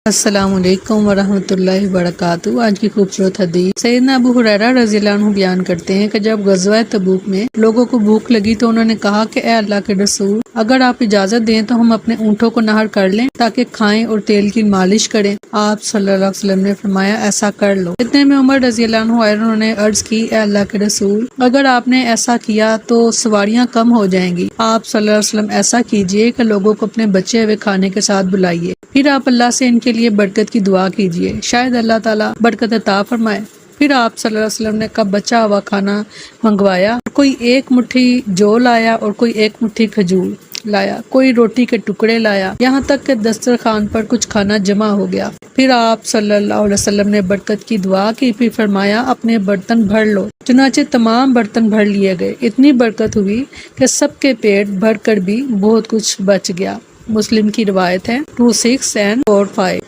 السلام علیکم ورحمۃ اللہ وبرکاتہ۔ آج کی خوبصورت حدیث سیدنا ابو ہریرہ رضی اللہ عنہ بیان کرتے ہیں کہ جب غزوہ تبوک میں لوگوں کو بھوک لگی تو انہوں نے کہا کہ اے اللہ کے رسول، اگر آپ اجازت دیں تو ہم اپنے اونٹوں کو نہر کر لیں تاکہ کھائیں اور تیل کی مالش کریں۔ آپ صلی اللہ علیہ وسلم نے فرمایا ایسا کر لو۔ اتنے میں عمر رضی اللہ عنہ آئے، انہوں نے عرض کی اے اللہ کے رسول، اگر آپ نے ایسا کیا تو سواریاں کم ہو جائیں گی۔ آپ صلی اللہ علیہ وسلم ایسا کیجئے کہ لوگوں کو اپنے بچے ہوئے کھانے کے ساتھ بلائیے، پھر آپ اللہ سے ان کے لیے برکت کی دعا کیجئے، شاید اللہ تعالیٰ برکت عطا فرمائے۔ پھر آپ صلی اللہ علیہ وسلم نے کب بچا ہوا کھانا منگوایا، کوئی ایک مٹھی جو لایا اور کوئی ایک مٹھی کھجور لایا، کوئی روٹی کے ٹکڑے لایا، یہاں تک کہ دسترخوان پر کچھ کھانا جمع ہو گیا۔ پھر آپ صلی اللہ علیہ وسلم نے برکت کی دعا کی، پھر فرمایا اپنے برتن بھر لو۔ چنانچہ تمام برتن بھر لیے گئے، اتنی برکت ہوئی کہ سب کے پیٹ بھر کر بھی بہت کچھ بچ گیا۔ مسلم کی روایت ہے 26 اور 45۔